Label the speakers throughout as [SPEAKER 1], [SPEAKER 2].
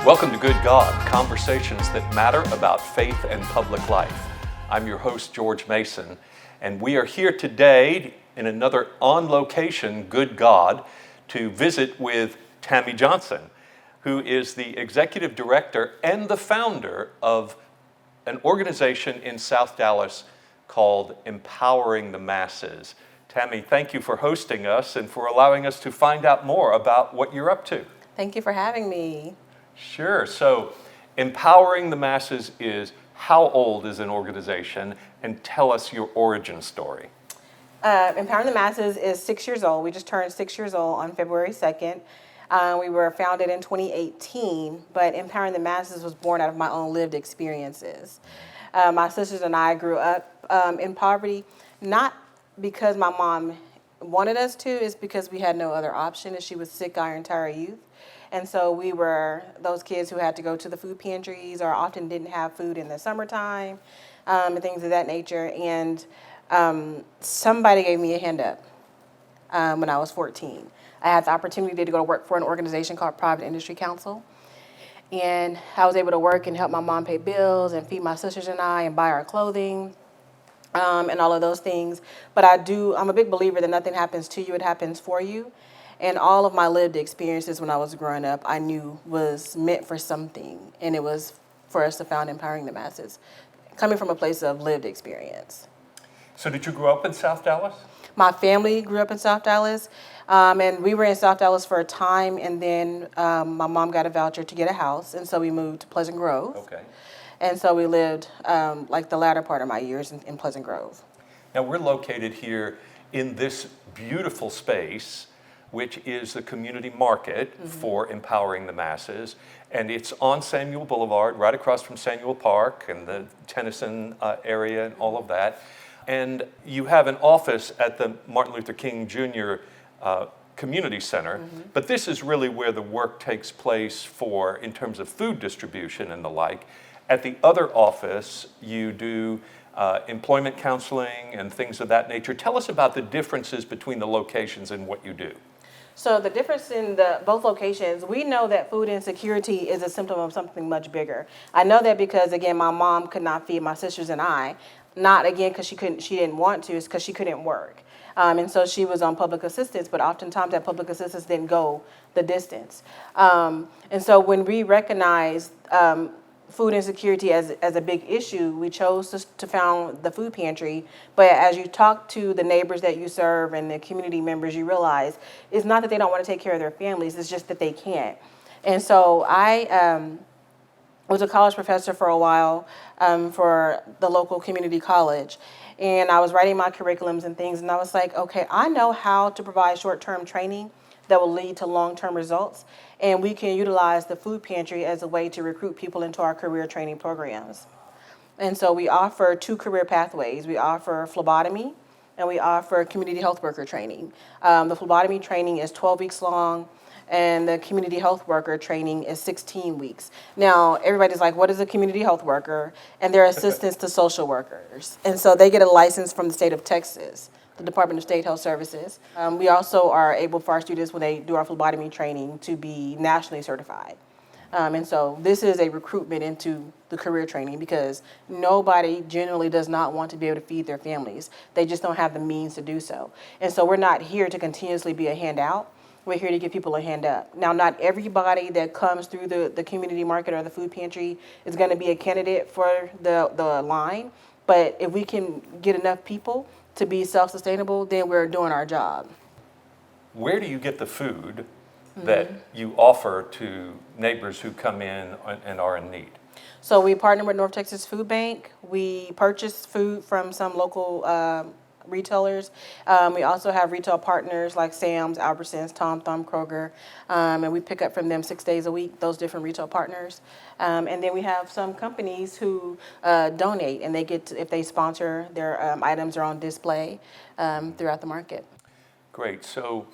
[SPEAKER 1] Welcome to Good God, conversations that matter about faith and public life. I'm your host, George Mason, and we are here today in another on-location Good God to visit with Tammy Johnson, who is the executive director and the founder of an organization in South Dallas called Empowering the Masses. Tammy, thank you for hosting us and for allowing us to find out more about what you're up to.
[SPEAKER 2] Thank you for having me.
[SPEAKER 1] Sure. So, Empowering the Masses is how old is an organization? And tell us your origin story.
[SPEAKER 2] Empowering the Masses is 6 years old. We just turned 6 years old on February 2nd. We were founded in 2018, but Empowering the Masses was born out of my own lived experiences. My sisters and I grew up in poverty, not because my mom wanted us to, it's because we had no other option, and she was sick our entire youth. And so we were those kids who had to go to the food pantries or often didn't have food in the summertime and things of that nature. And somebody gave me a hand up when I was 14. I had the opportunity to go to work for an organization called Private Industry Council. And I was able to work and help my mom pay bills and feed my sisters and I and buy our clothing and all of those things. But I'm a big believer that nothing happens to you, it happens for you. And all of my lived experiences when I was growing up, I knew was meant for something. And it was for us to found Empowering the Masses, coming from a place of lived experience.
[SPEAKER 1] So did you grow up in South Dallas?
[SPEAKER 2] My family grew up in South Dallas. And we were in South Dallas for a time. And then my mom got a voucher to get a house. And so we moved to Pleasant Grove.
[SPEAKER 1] Okay.
[SPEAKER 2] And so we lived like the latter part of my years in Pleasant Grove.
[SPEAKER 1] Now we're located here in this beautiful space, which is the community market for Empowering the Masses. And it's on Samuel Boulevard, right across from Samuel Park and the Tennyson area and all of that. And you have an office at the Martin Luther King Jr. Community Center, but this is really where the work takes place in terms of food distribution and the like. At the other office, you do employment counseling and things of that nature. Tell us about the differences between the locations and what you do.
[SPEAKER 2] So the difference in both locations, we know that food insecurity is a symptom of something much bigger. I know that because, again, my mom could not feed my sisters and I, not again because she didn't want to, it's because she couldn't work. And so she was on public assistance, but oftentimes that public assistance didn't go the distance. And so when we recognized food insecurity as a big issue, we chose to found the food pantry. But as you talk to the neighbors that you serve and the community members, you realize it's not that they don't want to take care of their families, it's just that they can't. And so I was a college professor for a while for the local community college. And I was writing my curriculums and things, and I was like, okay, I know how to provide short-term training that will lead to long-term results. And we can utilize the food pantry as a way to recruit people into our career training programs. And so we offer 2 career pathways. We offer phlebotomy and we offer community health worker training. The phlebotomy training is 12 weeks long and the community health worker training is 16 weeks. Now, everybody's like, what is a community health worker? And they're assistants to social workers. And so they get a license from the state of Texas, the Department of State Health Services. We also are able for our students when they do our phlebotomy training to be nationally certified. And so this is a recruitment into the career training because nobody generally does not want to be able to feed their families. They just don't have the means to do so. And so we're not here to continuously be a handout. We're here to give people a hand up. Now, not everybody that comes through the community market or the food pantry is going to be a candidate for the line. But if we can get enough people to be self-sustainable, then we're doing our job.
[SPEAKER 1] Where do you get the food that you offer to neighbors who come in and are in need?
[SPEAKER 2] So we partner with North Texas Food Bank. We purchase food from some local retailers. We also have retail partners like Sam's, Albertsons, Tom Thumb, Kroger, and we pick up from them 6 days a week, those different retail partners. And then we have some companies who donate, and they get to, if they sponsor, their items are on display throughout the market.
[SPEAKER 1] Great. So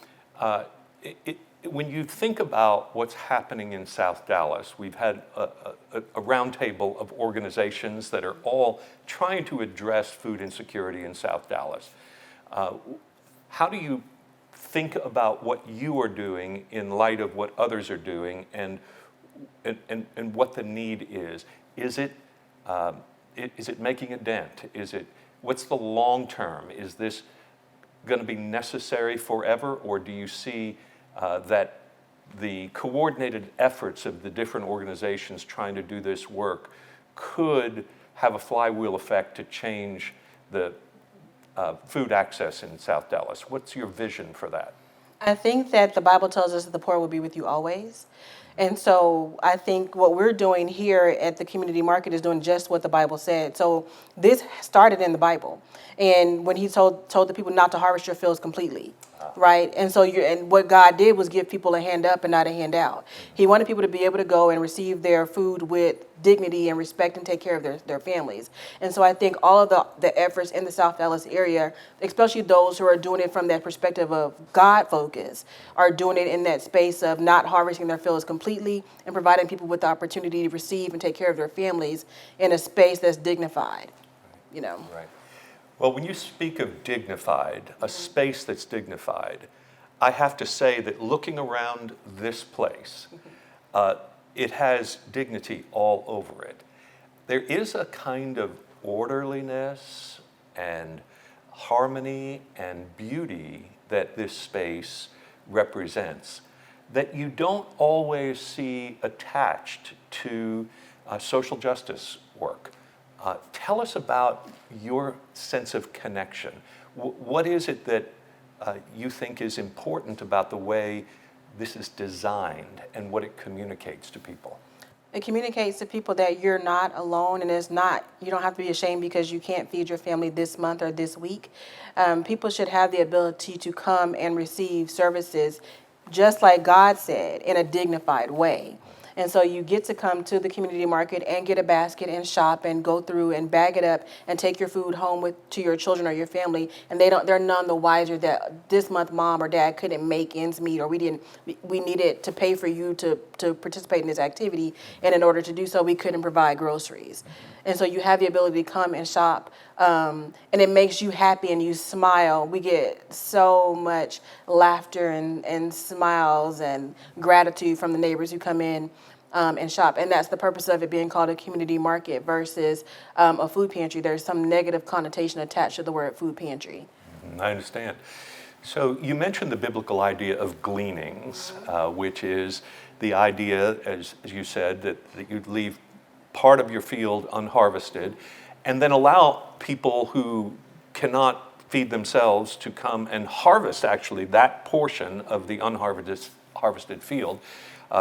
[SPEAKER 1] when you think about what's happening in South Dallas, we've had a roundtable of organizations that are all trying to address food insecurity in South Dallas. How do you think about what you are doing in light of what others are doing, and and what the need is. Is it making a dent? What's the long term? Is this going to be necessary forever, or do you see that the coordinated efforts of the different organizations trying to do this work could have a flywheel effect to change the food access in South Dallas? What's your vision for that?
[SPEAKER 2] I think that the Bible tells us that the poor will be with you always. And so I think what we're doing here at the community market is doing just what the Bible said. So this started in the Bible. And when he told the people not to harvest your fields completely, right? And so and what God did was give people a hand up and not a hand out. He wanted people to be able to go and receive their food with dignity and respect and take care of their families. And so I think all of the efforts in the South Dallas area, especially those who are doing it from that perspective of God focus, are doing it in that space of not harvesting their fields completely and providing people with the opportunity to receive and take care of their families in a space that's dignified, you know.
[SPEAKER 1] Right. Well, when you speak of dignified, a space that's dignified, I have to say that looking around this place, it has dignity all over it. There is a kind of orderliness and harmony and beauty that this space represents that you don't always see attached to social justice work. Tell us about your sense of connection. What is it that you think is important about the way this is designed and what it communicates to people?
[SPEAKER 2] It communicates to people that you're not alone, and you don't have to be ashamed because you can't feed your family this month or this week. People should have the ability to come and receive services just like God said, in a dignified way. And so you get to come to the community market and get a basket and shop and go through and bag it up and take your food home to your children or your family. And they're none the wiser that this month mom or dad couldn't make ends meet, or we needed to pay for you to participate in this activity. And in order to do so, we couldn't provide groceries. And so you have the ability to come and shop, and it makes you happy and you smile. We get so much laughter and smiles and gratitude from the neighbors who come in and shop. And that's the purpose of it being called a community market versus a food pantry. There's some negative connotation attached to the word food pantry.
[SPEAKER 1] I understand. So you mentioned the biblical idea of gleanings, which is the idea, as you said, that you'd leave part of your field unharvested and then allow people who cannot feed themselves to come and harvest actually that portion of the unharvested field.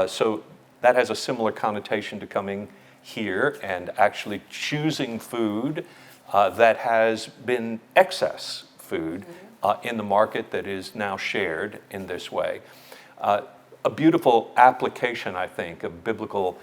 [SPEAKER 1] So that has a similar connotation to coming here and actually choosing food that has been excess food in the market that is now shared in this way. A beautiful application, I think, of biblical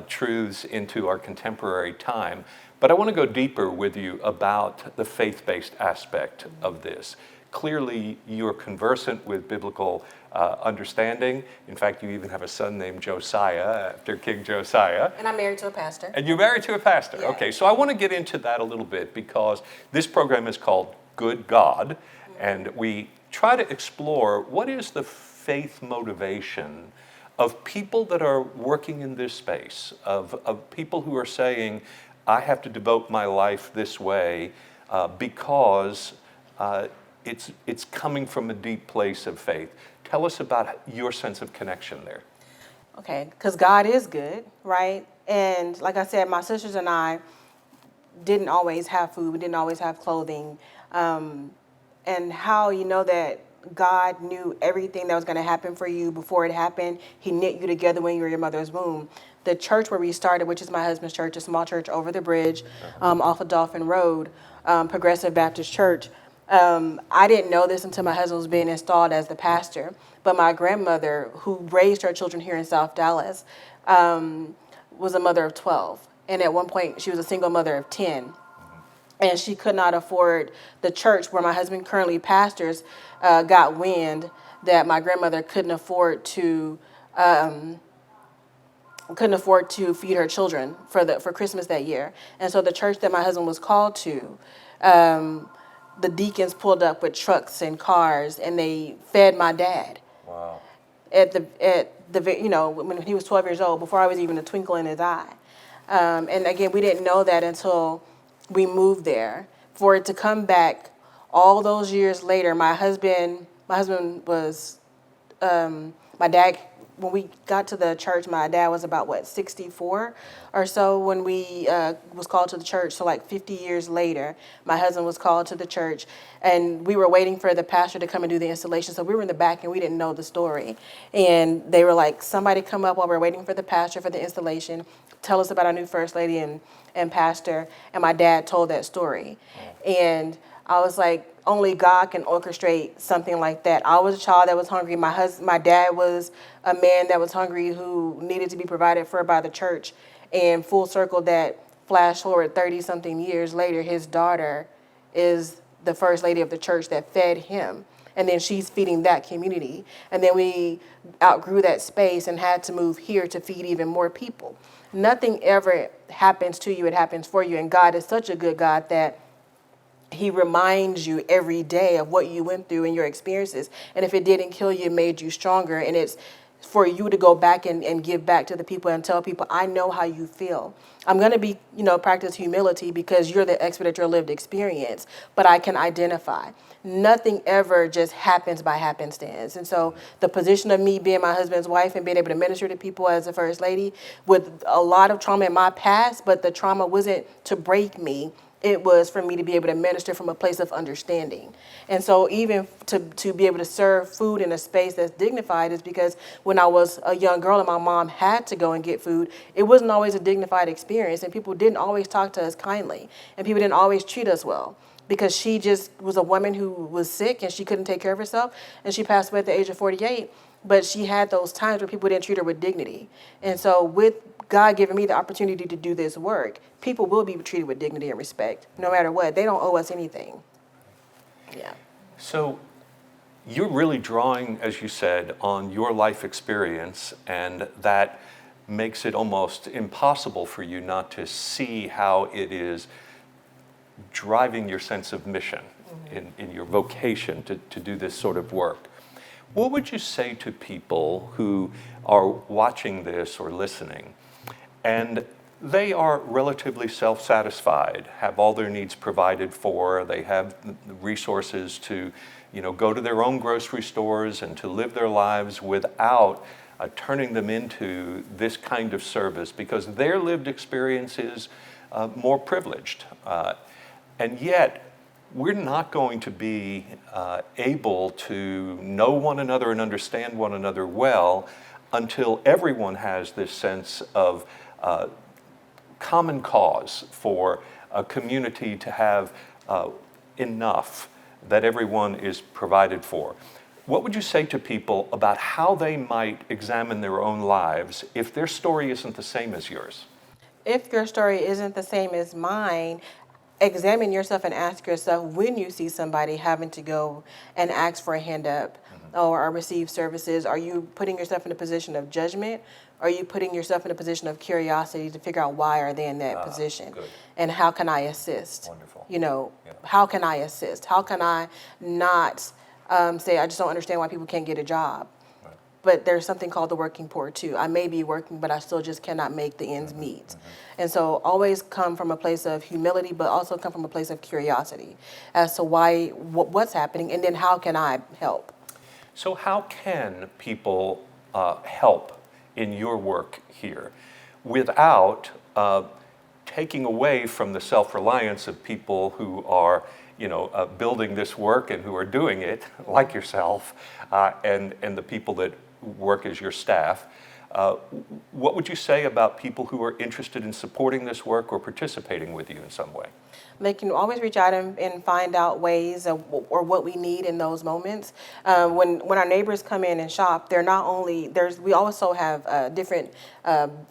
[SPEAKER 1] truths into our contemporary time. But I want to go deeper with you about the faith-based aspect of this. Clearly, you're conversant with biblical understanding. In fact, you even have a son named Josiah, after King Josiah.
[SPEAKER 2] And I'm married to a pastor.
[SPEAKER 1] And you're married to a pastor.
[SPEAKER 2] Yeah.
[SPEAKER 1] Okay, so I want to get into that a little bit because this program is called Good God, and we try to explore what is the faith motivation of people that are working in this space, of people who are saying, I have to devote my life this way because it's coming from a deep place of faith. Tell us about your sense of connection there.
[SPEAKER 2] Okay, because God is good, right? And like I said, my sisters and I didn't always have food. We didn't always have clothing. And how you know that God knew everything that was going to happen for you before it happened. He knit you together when you were in your mother's womb. The church where we started, which is my husband's church, a small church over the bridge off of Dolphin Road, Progressive Baptist Church. I didn't know this until my husband was being installed as the pastor. But my grandmother, who raised her children here in South Dallas, was a mother of 12. And at one point, she was a single mother of 10. And she could not afford the church where my husband currently pastors. Got wind that my grandmother couldn't afford to feed her children for Christmas that year. And so the church that my husband was called to, the deacons pulled up with trucks and cars, and they fed my dad.
[SPEAKER 1] Wow.
[SPEAKER 2] when he was 12 years old, before I was even a twinkle in his eye. And again, we didn't know that until we moved there. For it to come back all those years later, my husband was, my dad, when we got to the church, my dad was about 64 or so when we was called to the church. So like 50 years later, my husband was called to the church, and we were waiting for the pastor to come and do the installation. So we were in the back and we didn't know the story. And they were like, somebody come up while we're waiting for the pastor for the installation, tell us about our new first lady and pastor. And my dad told that story. And I was like, only God can orchestrate something like that. I was a child that was hungry. My dad was a man that was hungry who needed to be provided for by the church. And full circle, that flash forward 30-something years later, his daughter is the first lady of the church that fed him. And then she's feeding that community. And then we outgrew that space and had to move here to feed even more people. Nothing ever happens to you, it happens for you. And God is such a good God that He reminds you every day of what you went through and your experiences. And if it didn't kill you, it made you stronger. And it's for you to go back and give back to the people and tell people, I know how you feel. I'm going to practice humility because you're the expert at your lived experience, but I can identify. Nothing ever just happens by happenstance. And so the position of me being my husband's wife and being able to minister to people as a first lady with a lot of trauma in my past, but the trauma wasn't to break me. It was for me to be able to minister from a place of understanding. And so even to be able to serve food in a space that's dignified is because when I was a young girl and my mom had to go and get food, it wasn't always a dignified experience, and people didn't always talk to us kindly, and people didn't always treat us well, because she just was a woman who was sick and she couldn't take care of herself, and she passed away at the age of 48. But she had those times where people didn't treat her with dignity. And so with God giving me the opportunity to do this work, people will be treated with dignity and respect, no matter what. They don't owe us anything. Yeah.
[SPEAKER 1] So you're really drawing, as you said, on your life experience, and that makes it almost impossible for you not to see how it is driving your sense of mission in your vocation to do this sort of work. What would you say to people who are watching this or listening, and they are relatively self-satisfied, have all their needs provided for, they have the resources to, go to their own grocery stores and to live their lives without turning them into this kind of service, because their lived experience is more privileged. And yet, we're not going to be able to know one another and understand one another well until everyone has this sense of common cause for a community to have enough that everyone is provided for. What would you say to people about how they might examine their own lives if their story isn't the same as yours?
[SPEAKER 2] If your story isn't the same as mine, examine yourself and ask yourself, when you see somebody having to go and ask for a hand up or receive services, are you putting yourself in a position of judgment? Or are you putting yourself in a position of curiosity to figure out why are they in that position?
[SPEAKER 1] Good.
[SPEAKER 2] And how can I assist?
[SPEAKER 1] Wonderful.
[SPEAKER 2] How can I assist? How can I not say, I just don't understand why people can't get a job?
[SPEAKER 1] Right.
[SPEAKER 2] But there's something called the working poor too. I may be working, but I still just cannot make the ends meet. And so always come from a place of humility, but also come from a place of curiosity as to what's happening, and then how can I help?
[SPEAKER 1] So how can people help in your work here without taking away from the self-reliance of people who are building this work and who are doing it, like yourself, and the people that work as your staff? What would you say about people who are interested in supporting this work or participating with you in some way?
[SPEAKER 2] They can always reach out and find out ways or what we need in those moments. When our neighbors come in and shop, they're not only, we also have different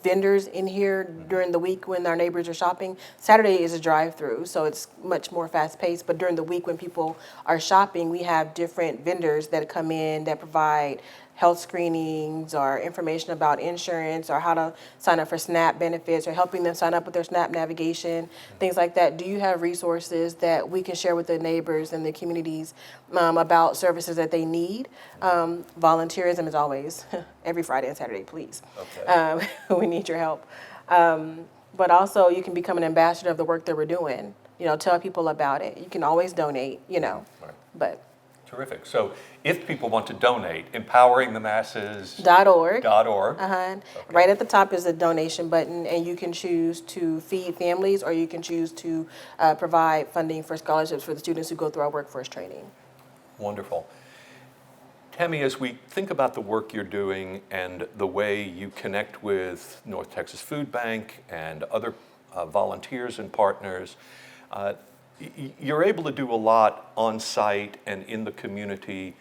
[SPEAKER 2] vendors in here during the week when our neighbors are shopping. Saturday is a drive-through, so it's much more fast-paced, but during the week when people are shopping, we have different vendors that come in that provide health screenings or information about insurance or how to sign up for SNAP benefits or helping them sign up with their SNAP navigation, things like that. Do you have resources that we can share with the neighbors and the communities about services that they need? Volunteerism is always every Friday and Saturday, please.
[SPEAKER 1] Okay.
[SPEAKER 2] We need your help. But also you can become an ambassador of the work that we're doing. Tell people about it. You can always donate,
[SPEAKER 1] Right.
[SPEAKER 2] but.
[SPEAKER 1] Terrific. So if people want to donate, empoweringthemasses.org.
[SPEAKER 2] .org.
[SPEAKER 1] Okay.
[SPEAKER 2] Right at the top is a donation button, and you can choose to feed families or you can choose to provide funding for scholarships for the students who go through our workforce training.
[SPEAKER 1] Wonderful. Tammy, as we think about the work you're doing and the way you connect with North Texas Food Bank and other volunteers and partners, you're able to do a lot on site and in the community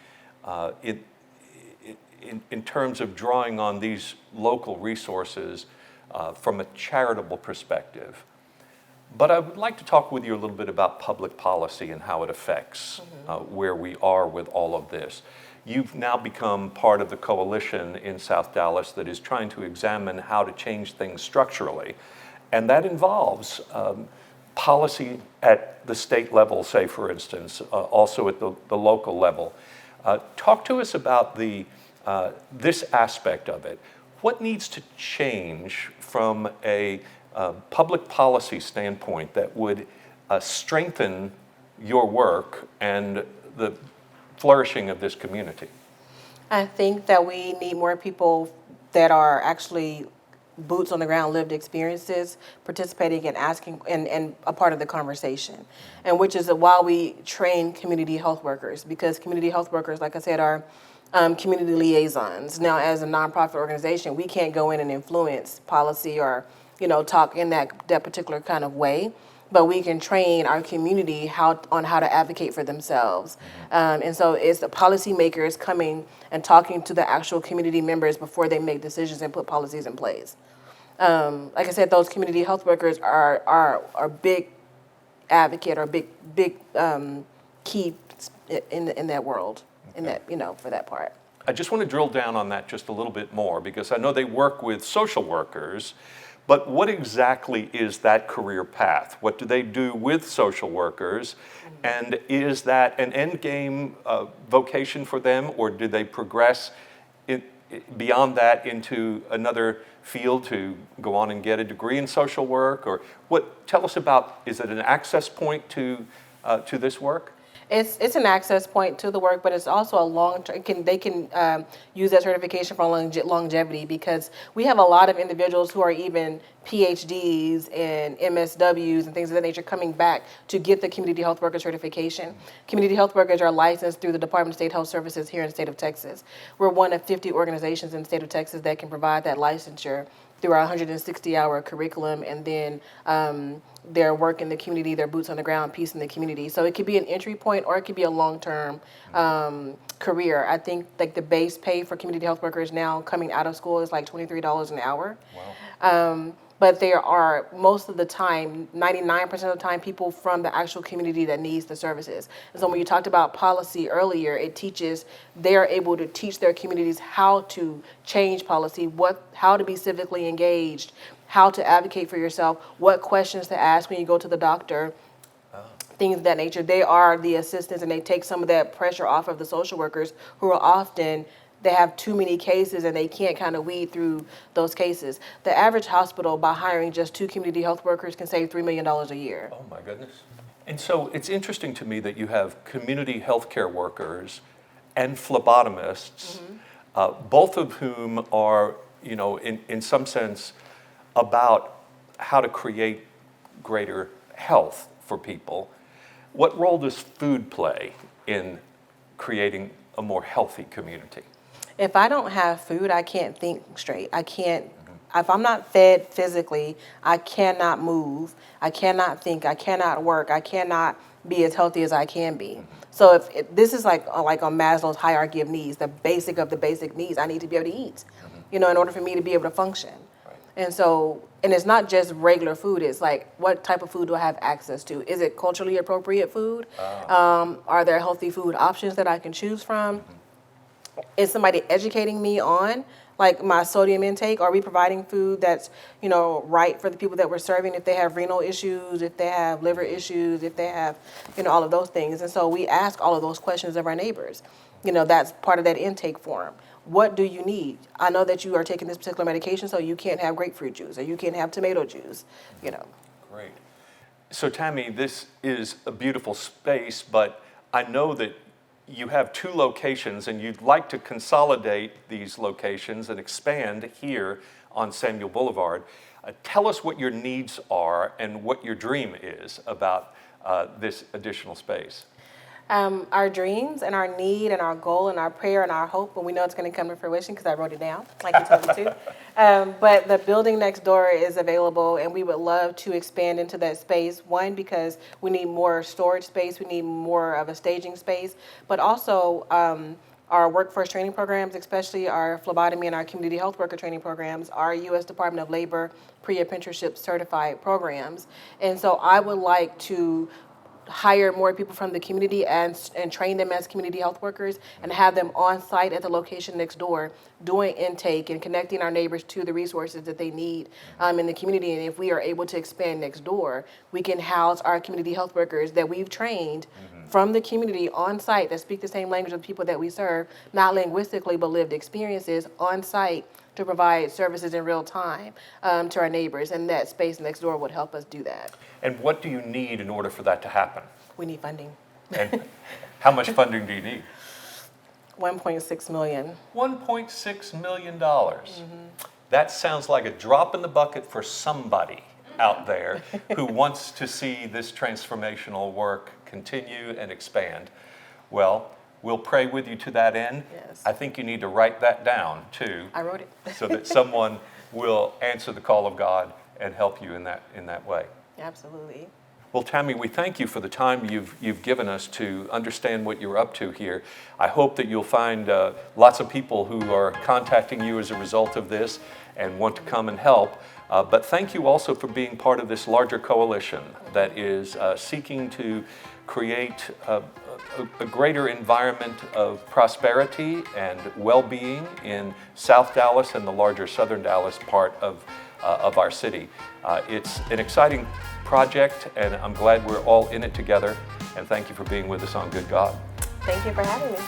[SPEAKER 1] in terms of drawing on these local resources from a charitable perspective. But I would like to talk with you a little bit about public policy and how it affects where we are with all of this. You've now become part of the coalition in South Dallas that is trying to examine how to change things structurally. And that involves policy at the state level, say, for instance, also at the local level. Talk to us about this aspect of it. What needs to change from a public policy standpoint that would strengthen your work and the flourishing of this community?
[SPEAKER 2] I think that we need more people that are actually boots on the ground, lived experiences, participating and asking and a part of the conversation. And which is while we train community health workers, because community health workers, like I said, are community liaisons. Now, as a nonprofit organization, we can't go in and influence policy or, talk in that particular kind of way. But we can train our community on how to advocate for themselves. And so it's the policymakers coming and talking to the actual community members before they make decisions and put policies in place. Like I said, those community health workers are big advocate or big key in that world, in that, for that part.
[SPEAKER 1] I just want to drill down on that just a little bit more because I know they work with social workers, but what exactly is that career path? What do they do with social workers? And is that an end game vocation for them, or do they progress beyond that into another field to go on and get a degree in social work? Or tell us about, is it an access point to this work?
[SPEAKER 2] It's an access point to the work, but it's also a long-term. They can use that certification for longevity, because we have a lot of individuals who are even PhDs and MSWs and things of that nature coming back to get the community health worker certification. Community health workers are licensed through the Department of State Health Services here in the state of Texas. We're one of 50 organizations in the state of Texas that can provide that licensure through our 160-hour curriculum, and then their work in the community, their boots on the ground piece in the community. So it could be an entry point, or it could be a long-term career. I think like the base pay for community health workers now coming out of school is like $23 an hour.
[SPEAKER 1] Wow.
[SPEAKER 2] But there are, most of the time, 99% of the time, people from the actual community that needs the services. And so when you talked about policy earlier, it teaches, they're able to teach their communities how to change policy, how to be civically engaged, how to advocate for yourself, what questions to ask when you go to the doctor, things of that nature. They are the assistants, and they take some of that pressure off of the social workers who are often, they have too many cases and they can't kind of weed through those cases. The average hospital, by hiring just 2 community health workers, can save $3 million a year.
[SPEAKER 1] Oh my goodness. And so it's interesting to me that you have community healthcare workers and phlebotomists, both of whom are, in some sense, about how to create greater health for people. What role does food play in creating a more healthy community?
[SPEAKER 2] If I don't have food, I can't think straight. I can't, if I'm not fed physically, I cannot move, I cannot think, I cannot work, I cannot be as healthy as I can be. So if this is like on Maslow's hierarchy of needs, the basic of the basic needs, I need to be able to eat, in order for me to be able to function. And so, and it's not just regular food, it's like, what type of food do I have access to? Is it culturally appropriate food? Are there healthy food options that I can choose from? Is somebody educating me on like my sodium intake? Are we providing food that's, right for the people that we're serving? If they have renal issues, if they have liver issues, if they have, all of those things. And so we ask all of those questions of our neighbors. That's part of that intake form. What do you need? I know that you are taking this particular medication, so you can't have grapefruit juice or you can't have tomato juice,
[SPEAKER 1] Great. So Tammy, this is a beautiful space, but I know that you have 2 locations and you'd like to consolidate these locations and expand here on Samuel Boulevard. Tell us what your needs are and what your dream is about this additional space.
[SPEAKER 2] Our dreams and our need and our goal and our prayer and our hope, and we know it's going to come to fruition because I wrote it down, like you told me to. But the building next door is available, and we would love to expand into that space. One, because we need more storage space, we need more of a staging space, but also our workforce training programs, especially our phlebotomy and our community health worker training programs, our U.S. Department of Labor pre-apprenticeship certified programs. And so I would like to hire more people from the community and train them as community health workers and have them on site at the location next door doing intake and connecting our neighbors to the resources that they need in the community. And if we are able to expand next door, we can house our community health workers that we've trained from the community on site that speak the same language of the people that we serve, not linguistically but lived experiences on site to provide services in real time to our neighbors, and that space next door would help us do that.
[SPEAKER 1] And what do you need in order for that to happen?
[SPEAKER 2] We need funding.
[SPEAKER 1] And how much funding do you need?
[SPEAKER 2] $1.6 million.
[SPEAKER 1] $1.6 million. That sounds like a drop in the bucket for somebody out there who wants to see this transformational work continue and expand. Well, we'll pray with you to that end.
[SPEAKER 2] Yes.
[SPEAKER 1] I think you need to write that down too.
[SPEAKER 2] I wrote it.
[SPEAKER 1] So that someone will answer the call of God and help you in that way.
[SPEAKER 2] Absolutely.
[SPEAKER 1] Well, Tammy, we thank you for the time you've given us to understand what you're up to here. I hope that you'll find lots of people who are contacting you as a result of this and want to come and help. But thank you also for being part of this larger coalition that is seeking to create a greater environment of prosperity and well-being in South Dallas and the larger Southern Dallas part of our city. It's an exciting project, and I'm glad we're all in it together. And thank you for being with us on Good God.
[SPEAKER 2] Thank you for having me.